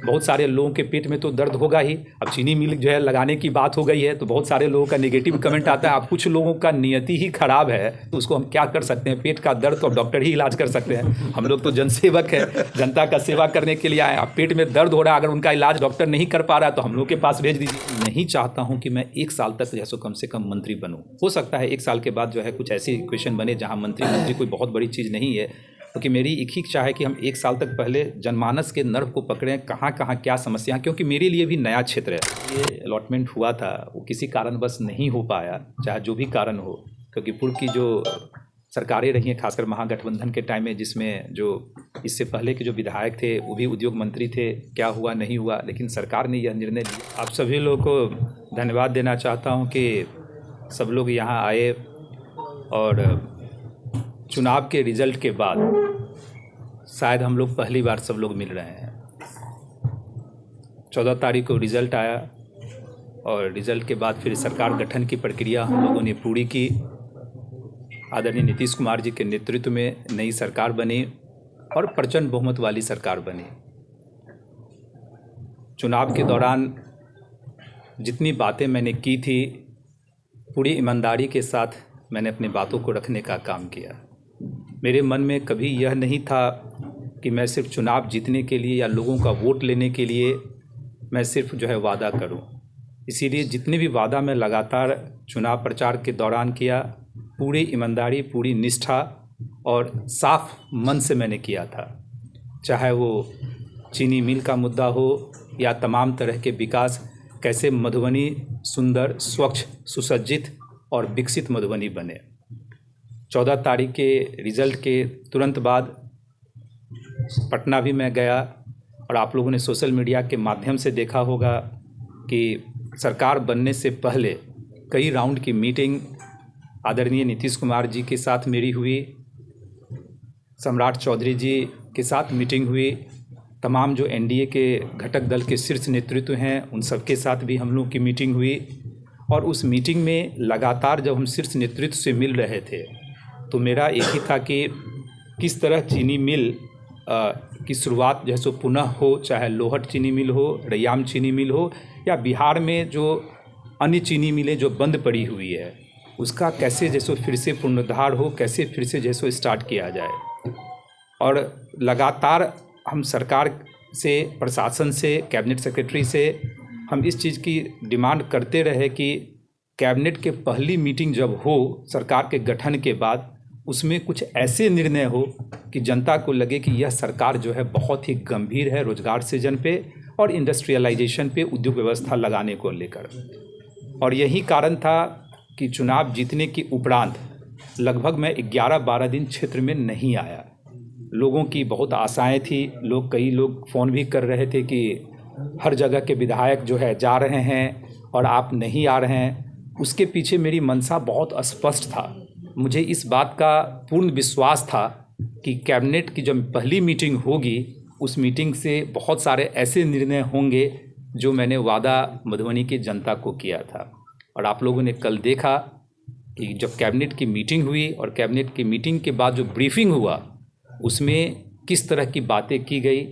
बहुत सारे लोगों के पेट में तो दर्द होगा ही। अब चीनी मिल जो है लगाने की बात हो गई है तो बहुत सारे लोगों का नेगेटिव कमेंट आता है। अब कुछ लोगों का नियति ही खराब है तो उसको हम क्या कर सकते हैं। पेट का दर्द तो डॉक्टर ही इलाज कर सकते हैं, हम लोग तो जनसेवक है, जनता का सेवा करने के लिए आए। अब पेट में दर्द हो रहा है, अगर उनका इलाज डॉक्टर नहीं कर पा रहा है तो हम लोग के पास भेज दीजिए। नहीं चाहता हूँ कि मैं 1 साल तक जैसे कम से कम मंत्री बनूँ। हो सकता है 1 साल के बाद जो है कुछ ऐसी इक्वेशन बने जहाँ मंत्री कोई बहुत बड़ी चीज़ नहीं है, क्योंकि मेरी एक ही इच्छा है कि हम 1 साल तक पहले जनमानस के नर्व को पकड़ें, कहाँ कहाँ क्या समस्या, क्योंकि मेरे लिए भी नया क्षेत्र है। ये अलॉटमेंट हुआ था वो किसी कारणवश नहीं हो पाया, चाहे जो भी कारण हो, क्योंकि पूर्व की जो सरकारें रही हैं खासकर महागठबंधन के टाइम में, जिसमें जो इससे पहले के जो विधायक थे वो भी उद्योग मंत्री थे, क्या हुआ नहीं हुआ, लेकिन सरकार ने यह निर्णय लिया। आप सभी लोगों को धन्यवाद देना चाहता हूँ कि सब लोग यहाँ आए और चुनाव के रिजल्ट के बाद शायद हम लोग पहली बार सब लोग मिल रहे हैं। 14 तारीख को रिज़ल्ट आया और रिज़ल्ट के बाद फिर सरकार गठन की प्रक्रिया हम लोगों ने पूरी की। आदरणीय नीतीश कुमार जी के नेतृत्व में नई सरकार बनी और प्रचंड बहुमत वाली सरकार बनी। चुनाव के दौरान जितनी बातें मैंने की थी पूरी ईमानदारी के साथ मैंने अपनी बातों को रखने का काम किया। मेरे मन में कभी यह नहीं था कि मैं सिर्फ चुनाव जीतने के लिए या लोगों का वोट लेने के लिए मैं सिर्फ जो है वादा करूं। इसीलिए जितने भी वादा मैं लगातार चुनाव प्रचार के दौरान किया, पूरी ईमानदारी, पूरी निष्ठा और साफ मन से मैंने किया था। चाहे वो चीनी मिल का मुद्दा हो या तमाम तरह के विकास, कैसे मधुबनी सुंदर, स्वच्छ, सुसज्जित और विकसित मधुबनी बने। 14 तारीख के रिज़ल्ट के तुरंत बाद पटना भी मैं गया और आप लोगों ने सोशल मीडिया के माध्यम से देखा होगा कि सरकार बनने से पहले कई राउंड की मीटिंग आदरणीय नीतीश कुमार जी के साथ मेरी हुई, सम्राट चौधरी जी के साथ मीटिंग हुई, तमाम जो एनडीए के घटक दल के शीर्ष नेतृत्व हैं उन सब के साथ भी हम लोग की मीटिंग हुई। और उस मीटिंग में लगातार जब हम शीर्ष नेतृत्व से मिल रहे थे तो मेरा एक ही था कि किस तरह चीनी मिल की शुरुआत जैसे पुनः हो, चाहे लोहट चीनी मिल हो, रैयाम चीनी मिल हो या बिहार में जो अन्य चीनी मिलें जो बंद पड़ी हुई है उसका कैसे जैसे फिर से पुनरुद्धार हो, कैसे फिर से जैसे स्टार्ट किया जाए। और लगातार हम सरकार से, प्रशासन से, कैबिनेट सेक्रेटरी से हम इस चीज़ की डिमांड करते रहे कि कैबिनेट के पहली मीटिंग जब हो सरकार के गठन के बाद उसमें कुछ ऐसे निर्णय हो कि जनता को लगे कि यह सरकार जो है बहुत ही गंभीर है रोजगार सृजन पे और इंडस्ट्रियलाइजेशन पे, उद्योग व्यवस्था लगाने को लेकर। और यही कारण था कि चुनाव जीतने के उपरांत लगभग मैं 11-12 दिन क्षेत्र में नहीं आया। लोगों की बहुत आशाएं थी, कई लोग फ़ोन भी कर रहे थे कि हर जगह के विधायक जो है जा रहे हैं और आप नहीं आ रहे हैं। उसके पीछे मेरी मंशा बहुत स्पष्ट था। मुझे इस बात का पूर्ण विश्वास था कि कैबिनेट की जब पहली मीटिंग होगी उस मीटिंग से बहुत सारे ऐसे निर्णय होंगे जो मैंने वादा मधुबनी की जनता को किया था। और आप लोगों ने कल देखा कि जब कैबिनेट की मीटिंग हुई और कैबिनेट की मीटिंग के बाद जो ब्रीफिंग हुआ उसमें किस तरह की बातें की गई।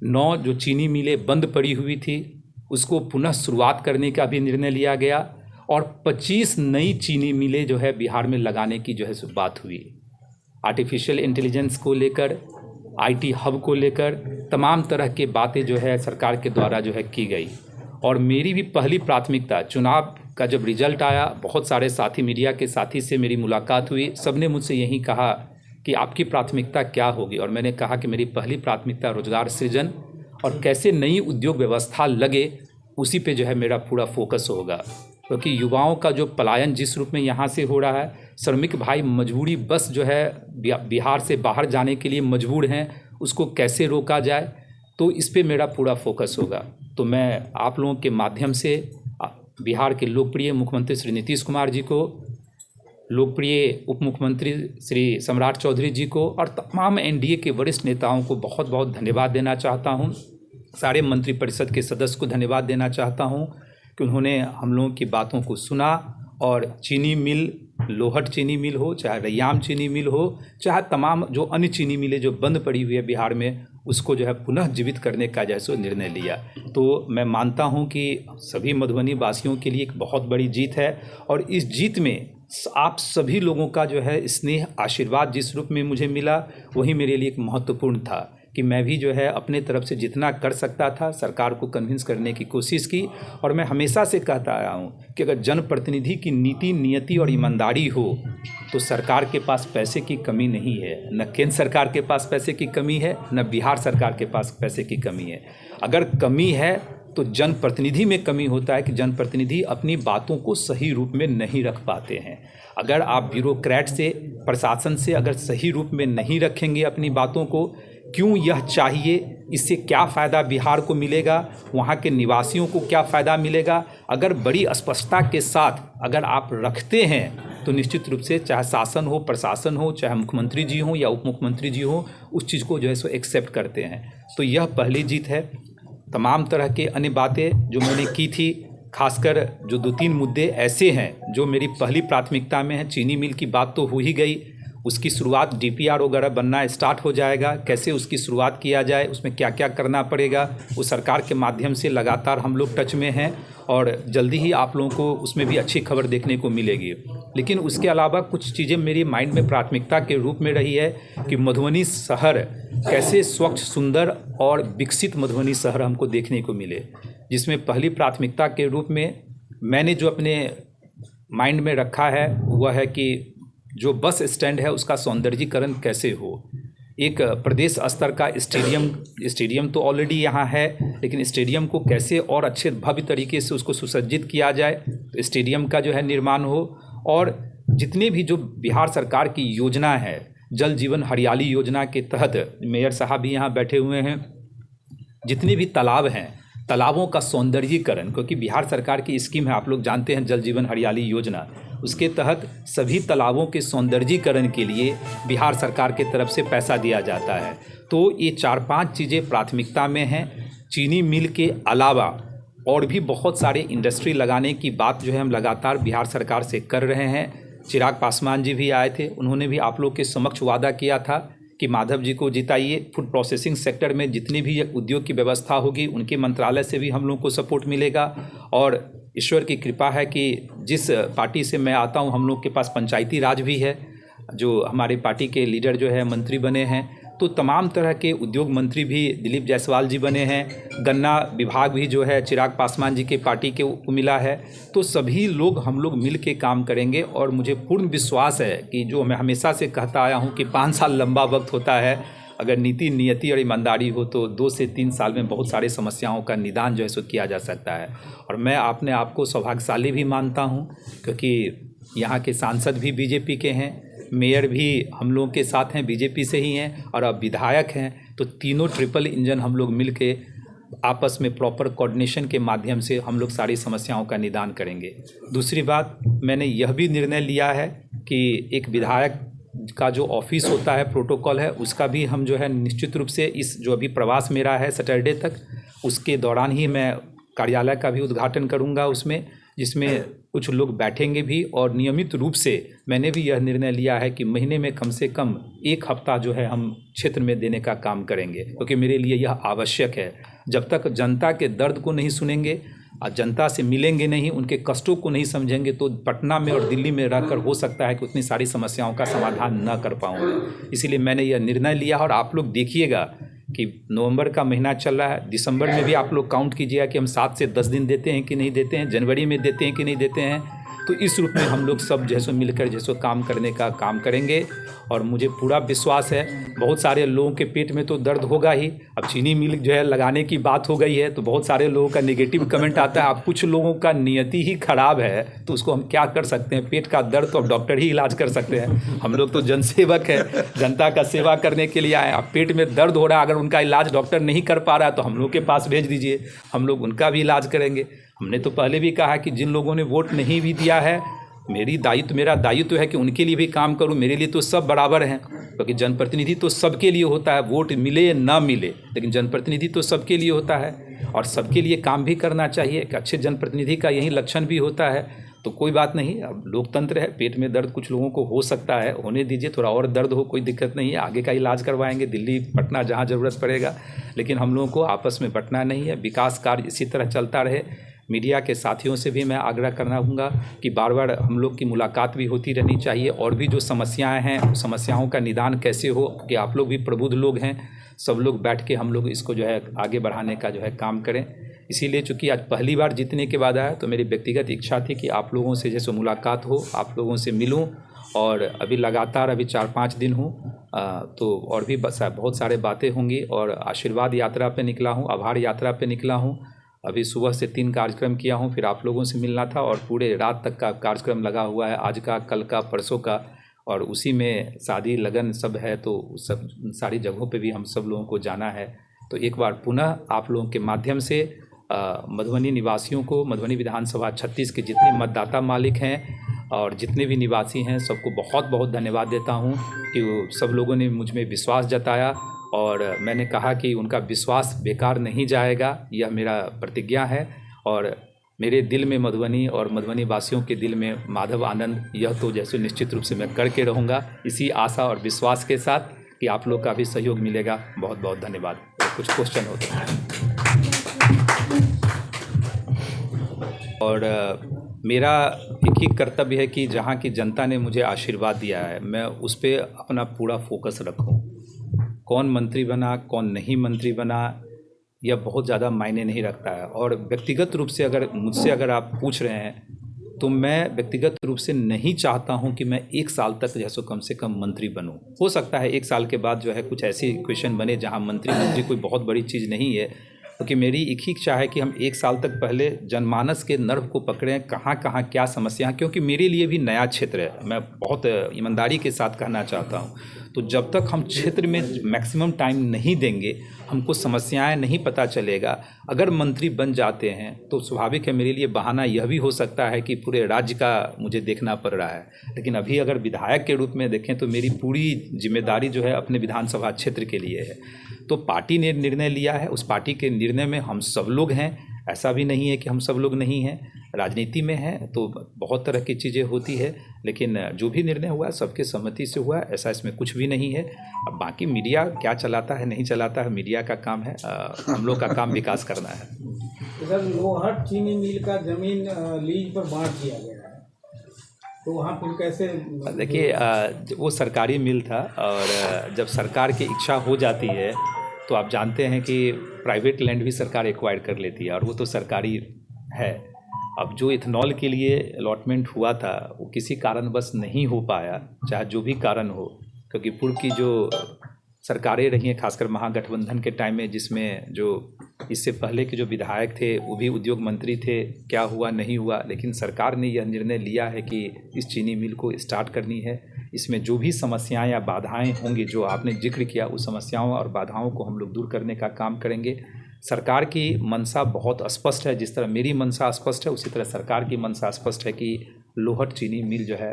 9 जो चीनी मिलें बंद पड़ी हुई थी उसको पुनः शुरुआत करने का भी निर्णय लिया गया और 25 नई चीनी मिलें जो है बिहार में लगाने की जो है सो बात हुई। आर्टिफिशियल इंटेलिजेंस को लेकर, आईटी हब को लेकर तमाम तरह के बातें जो है सरकार के द्वारा जो है की गई। और मेरी भी पहली प्राथमिकता चुनाव का जब रिजल्ट आया, बहुत सारे साथी, मीडिया के साथी से मेरी मुलाकात हुई, सबने मुझसे यही कहा कि आपकी प्राथमिकता क्या होगी। और मैंने कहा कि मेरी पहली प्राथमिकता रोजगार सृजन और कैसे नई उद्योग व्यवस्था लगे उसी पे जो है मेरा पूरा फोकस होगा। क्योंकि युवाओं का जो पलायन जिस रूप में यहाँ से हो रहा है, श्रमिक भाई मजबूरी बस जो है बिहार से बाहर जाने के लिए मजबूर हैं, उसको कैसे रोका जाए, तो इस पे मेरा पूरा फोकस होगा। तो मैं आप लोगों के माध्यम से बिहार के लोकप्रिय मुख्यमंत्री श्री नीतीश कुमार जी को, लोकप्रिय उप मुख्यमंत्री श्री सम्राट चौधरी जी को और तमाम एनडीए के वरिष्ठ नेताओं को बहुत बहुत धन्यवाद देना चाहता हूं। सारे मंत्रिपरिषद के सदस्य को धन्यवाद देना चाहता हूं कि उन्होंने हम लोगों की बातों को सुना और चीनी मिल, लोहट चीनी मिल हो, चाहे रैयाम चीनी मिल हो, चाहे तमाम जो अन्य चीनी मिलें जो बंद पड़ी हुई है बिहार में, उसको जो है पुनः जीवित करने का जैसे निर्णय लिया। तो मैं मानता हूं कि सभी मधुबनी वासियों के लिए एक बहुत बड़ी जीत है, और इस जीत में आप सभी लोगों का जो है स्नेह आशीर्वाद जिस रूप में मुझे मिला, वही मेरे लिए एक महत्वपूर्ण था कि मैं भी जो है अपने तरफ से जितना कर सकता था सरकार को कन्विंस करने की कोशिश की। और मैं हमेशा से कहता आया हूँ कि अगर जनप्रतिनिधि की नीति, नियति और ईमानदारी हो तो सरकार के पास पैसे की कमी नहीं है। न केंद्र सरकार के पास पैसे की कमी है, न बिहार सरकार के पास पैसे की कमी है। अगर कमी है तो जनप्रतिनिधि में कमी होता है कि जनप्रतिनिधि अपनी बातों को सही रूप में नहीं रख पाते हैं। अगर आप ब्यूरोक्रेट से, प्रशासन से अगर सही रूप में नहीं रखेंगे अपनी बातों को, क्यों यह चाहिए, इससे क्या फ़ायदा बिहार को मिलेगा, वहाँ के निवासियों को क्या फ़ायदा मिलेगा, अगर बड़ी स्पष्टता के साथ अगर आप रखते हैं तो निश्चित रूप से चाहे शासन हो, प्रशासन हो, चाहे मुख्यमंत्री जी हों या उप मुख्यमंत्री जी हों, उस चीज़ को जो है सो एक्सेप्ट करते हैं। तो यह पहली जीत है। तमाम तरह के अन्य बातें जो मैंने की थी, खासकर जो 2-3 मुद्दे ऐसे हैं जो मेरी पहली प्राथमिकता में है। चीनी मिल की बात तो हो ही गई, उसकी शुरुआत डीपीआर वगैरह बनना स्टार्ट हो जाएगा, कैसे उसकी शुरुआत किया जाए, उसमें क्या क्या करना पड़ेगा, वो सरकार के माध्यम से लगातार हम लोग टच में हैं और जल्दी ही आप लोगों को उसमें भी अच्छी खबर देखने को मिलेगी। लेकिन उसके अलावा कुछ चीज़ें मेरी माइंड में प्राथमिकता के रूप में रही है कि मधुबनी शहर कैसे स्वच्छ, सुंदर और विकसित मधुबनी शहर हमको देखने को मिले, जिसमें पहली प्राथमिकता के रूप में मैंने जो अपने माइंड में रखा है वह है कि जो बस स्टैंड है उसका सौंदर्यीकरण कैसे हो। एक प्रदेश स्तर का स्टेडियम तो ऑलरेडी यहाँ है, लेकिन स्टेडियम को कैसे और अच्छे भव्य तरीके से उसको सुसज्जित किया जाए, तो स्टेडियम का जो है निर्माण हो। और जितने भी जो बिहार सरकार की योजना है, जल जीवन हरियाली योजना के तहत मेयर साहब भी यहाँ बैठे हुए हैं, जितने भी तालाब हैं, तालाबों का सौंदर्यीकरण, क्योंकि बिहार सरकार की स्कीम है, आप लोग जानते हैं, जल जीवन हरियाली योजना, उसके तहत सभी तालाबों के सौंदर्यीकरण के लिए बिहार सरकार के तरफ से पैसा दिया जाता है। तो ये 4-5 चीज़ें प्राथमिकता में हैं। चीनी मिल के अलावा और भी बहुत सारे इंडस्ट्री लगाने की बात जो है हम लगातार बिहार सरकार से कर रहे हैं। चिराग पासवान जी भी आए थे, उन्होंने भी आप लोग के समक्ष वादा किया था कि माधव जी को जिताइए। फूड प्रोसेसिंग सेक्टर में जितनी भी उद्योग की व्यवस्था होगी उनके मंत्रालय से भी हम लोग को सपोर्ट मिलेगा। और ईश्वर की कृपा है कि जिस पार्टी से मैं आता हूं, हम लोग के पास पंचायती राज भी है, जो हमारे पार्टी के लीडर जो है मंत्री बने हैं, तो तमाम तरह के उद्योग मंत्री भी दिलीप जायसवाल जी बने हैं, गन्ना विभाग भी जो है चिराग पासवान जी के पार्टी के को मिला है। तो सभी लोग हम लोग मिल के काम करेंगे और मुझे पूर्ण विश्वास है कि जो मैं हमेशा से कहता आया हूँ कि 5 साल लंबा वक्त होता है, अगर नीति, नियति और ईमानदारी हो तो 2 से 3 साल में बहुत सारी समस्याओं का निदान जो है सो किया जा सकता है। और मैं अपने आप को सौभाग्यशाली भी मानता हूँ, क्योंकि यहाँ के सांसद भी बीजेपी के हैं, मेयर भी हम लोगों के साथ हैं, बीजेपी से ही हैं, और अब विधायक हैं। तो तीनों ट्रिपल इंजन हम लोग मिल के आपस में प्रॉपर कोऑर्डिनेशन के माध्यम से हम लोग सारी समस्याओं का निदान करेंगे। दूसरी बात, मैंने यह भी निर्णय लिया है कि एक विधायक का जो ऑफिस होता है, प्रोटोकॉल है, उसका भी हम जो है निश्चित रूप से इस जो अभी प्रवास मेरा है सैटरडे तक, उसके दौरान ही मैं कार्यालय का भी उद्घाटन करूंगा उसमें, जिसमें कुछ लोग बैठेंगे भी। और नियमित रूप से मैंने भी यह निर्णय लिया है कि महीने में कम से कम 1 हफ्ता जो है हम क्षेत्र में देने का काम करेंगे, क्योंकि मेरे लिए यह आवश्यक है। जब तक जनता के दर्द को नहीं सुनेंगे और जनता से मिलेंगे नहीं, उनके कष्टों को नहीं समझेंगे, तो पटना में और दिल्ली में रहकर हो सकता है कि उतनी सारी समस्याओं का समाधान न कर पाऊँगा। इसीलिए मैंने यह निर्णय लिया। और आप लोग देखिएगा कि नवंबर का महीना चल रहा है, दिसंबर में भी आप लोग काउंट कीजिएगा कि हम 7 से 10 दिन देते हैं कि नहीं देते हैं, जनवरी में देते हैं कि नहीं देते हैं। तो इस रूप में हम लोग सब जैसो मिलकर जैसो काम करने का काम करेंगे। और मुझे पूरा विश्वास है, बहुत सारे लोगों के पेट में तो दर्द होगा ही। अब चीनी मिल जो है लगाने की बात हो गई है तो बहुत सारे लोगों का नेगेटिव कमेंट आता है। अब कुछ लोगों का नियति ही खराब है तो उसको हम क्या कर सकते हैं, पेट का दर्द तो अब डॉक्टर ही इलाज कर सकते हैं। हम लोग तो जनसेवक है, जनता का सेवा करने के लिए आए। अब पेट में दर्द हो रहा है, अगर उनका इलाज डॉक्टर नहीं कर पा रहा है तो हम लोग के पास भेज दीजिए, हम लोग उनका भी इलाज करेंगे। हमने तो पहले भी कहा कि जिन लोगों ने वोट नहीं भी दिया है, मेरा दायित्व है कि उनके लिए भी काम करूं। मेरे लिए तो सब बराबर हैं, क्योंकि जनप्रतिनिधि तो सबके लिए होता है, वोट मिले या ना मिले, लेकिन जनप्रतिनिधि तो सबके लिए होता है और सबके लिए काम भी करना चाहिए। कि अच्छे जनप्रतिनिधि का यही लक्षण भी होता है। तो कोई बात नहीं, अब लोकतंत्र है, पेट में दर्द कुछ लोगों को हो सकता है, होने दीजिए, थोड़ा और दर्द हो कोई दिक्कत नहीं है, आगे का इलाज करवाएंगे, दिल्ली पटना जहाँ ज़रूरत पड़ेगा। लेकिन हम लोगों को आपस में बंटना नहीं है, विकास कार्य इसी तरह चलता रहे। मीडिया के साथियों से भी मैं आग्रह करना चाहूँगा कि बार बार हम लोग की मुलाकात भी होती रहनी चाहिए, और भी जो समस्याएं हैं समस्याओं का निदान कैसे हो, कि आप लोग भी प्रबुद्ध लोग हैं, सब लोग बैठ के हम लोग इसको जो है आगे बढ़ाने का जो है काम करें। इसीलिए चूँकि आज पहली बार जीतने के बाद आया, तो मेरी व्यक्तिगत इच्छा थी कि आप लोगों से जैसे मुलाकात हो, आप लोगों से मिलूँ, और अभी लगातार अभी 4-5 दिन हूँ, तो और भी बस बहुत सारे बातें होंगी। और आशीर्वाद यात्रा पे निकला हूँ, आभार यात्रा पे निकला हूँ। अभी सुबह से 3 कार्यक्रम किया हूँ, फिर आप लोगों से मिलना था, और पूरे रात तक का कार्यक्रम लगा हुआ है, आज का, कल का, परसों का, और उसी में शादी लगन सब है, तो सब सारी जगहों पे भी हम सब लोगों को जाना है। तो एक बार पुनः आप लोगों के माध्यम से मधुबनी निवासियों को, मधुबनी विधानसभा 36 के जितने मतदाता मालिक हैं और जितने भी निवासी हैं, सबको बहुत बहुत धन्यवाद देता हूं कि वो सब लोगों ने मुझ में विश्वास जताया, और मैंने कहा कि उनका विश्वास बेकार नहीं जाएगा, यह मेरा प्रतिज्ञा है। और मेरे दिल में मधुबनी और मधुबनी वासियों के दिल में माधव आनंद, यह तो जैसे निश्चित रूप से मैं करके रहूँगा, इसी आशा और विश्वास के साथ कि आप लोग का भी सहयोग मिलेगा। बहुत बहुत धन्यवाद। कुछ क्वेश्चन होते हैं और मेरा एक ही कर्तव्य है कि जहाँ की जनता ने मुझे आशीर्वाद दिया है, मैं उस पर अपना पूरा फोकस रखूँ। कौन मंत्री बना, कौन नहीं मंत्री बना, यह बहुत ज़्यादा मायने नहीं रखता है। और व्यक्तिगत रूप से अगर मुझसे आप पूछ रहे हैं, तो मैं व्यक्तिगत रूप से नहीं चाहता हूं कि मैं 1 साल तक जैसो कम से कम मंत्री बनूं। हो सकता है 1 साल के बाद जो है कुछ ऐसी क्वेश्चन बने जहां मंत्री कोई बहुत बड़ी चीज़ नहीं है, क्योंकि मेरी एक ही इच्छा है कि हम 1 साल तक पहले जनमानस के नर्व को पकड़ें, कहाँ कहाँ क्या समस्या, क्योंकि मेरे लिए भी नया क्षेत्र है। मैं बहुत ईमानदारी के साथ कहना चाहता हूँ, तो जब तक हम क्षेत्र में मैक्सिमम टाइम नहीं देंगे, हमको समस्याएं नहीं पता चलेगा। अगर मंत्री बन जाते हैं तो स्वाभाविक है, मेरे लिए बहाना यह भी हो सकता है कि पूरे राज्य का मुझे देखना पड़ रहा है। लेकिन अभी अगर विधायक के रूप में देखें तो मेरी पूरी जिम्मेदारी जो है अपने विधानसभा क्षेत्र के लिए है। तो पार्टी ने निर्णय लिया है, उस पार्टी के निर्णय में हम सब लोग हैं, ऐसा भी नहीं है कि हम सब लोग नहीं हैं। राजनीति में है तो बहुत तरह की चीज़ें होती है, लेकिन जो भी निर्णय हुआ सबके सहमति से हुआ, ऐसा इसमें कुछ भी नहीं है। अब बाकी मीडिया क्या चलाता है नहीं चलाता है, मीडिया का काम है, हम लोग का काम विकास करना है। सर, लोहट चीनी मिल का जमीन लीज पर बांट दिया गया है, तो वहाँ फिर कैसे? देखिए, वो सरकारी मिल था, और जब सरकार की इच्छा हो जाती है तो आप जानते हैं कि प्राइवेट लैंड भी सरकार एक्वायर कर लेती है, और वो तो सरकारी है। अब जो इथेनॉल के लिए अलॉटमेंट हुआ था वो किसी कारणवश नहीं हो पाया, चाहे जो भी कारण हो, क्योंकि पूर्व की जो सरकारें रही हैं, खासकर महागठबंधन के टाइम में, जिसमें जो इससे पहले के जो विधायक थे वो भी उद्योग मंत्री थे, क्या हुआ नहीं हुआ, लेकिन सरकार ने यह निर्णय लिया है कि इस चीनी मिल को स्टार्ट करनी है। इसमें जो भी समस्याएं या बाधाएं होंगी जो आपने जिक्र किया, उस समस्याओं और बाधाओं को हम लोग दूर करने का काम करेंगे। सरकार की मंशा बहुत स्पष्ट है, जिस तरह मेरी मंशा स्पष्ट है उसी तरह सरकार की मंशा स्पष्ट है कि लोहट चीनी मिल जो है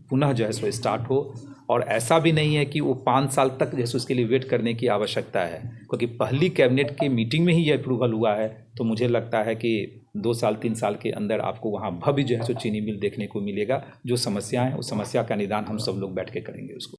पुनः जो है सो स्टार्ट हो। और ऐसा भी नहीं है कि वो 5 साल तक जैसे उसके लिए वेट करने की आवश्यकता है, क्योंकि पहली कैबिनेट की मीटिंग में ही ये अप्रूवल हुआ है। तो मुझे लगता है कि 2 साल 3 साल के अंदर आपको वहाँ भव्य जो है सो चीनी मिल देखने को मिलेगा। जो समस्याएं, उस समस्या का निदान हम सब लोग बैठ के करेंगे उसको।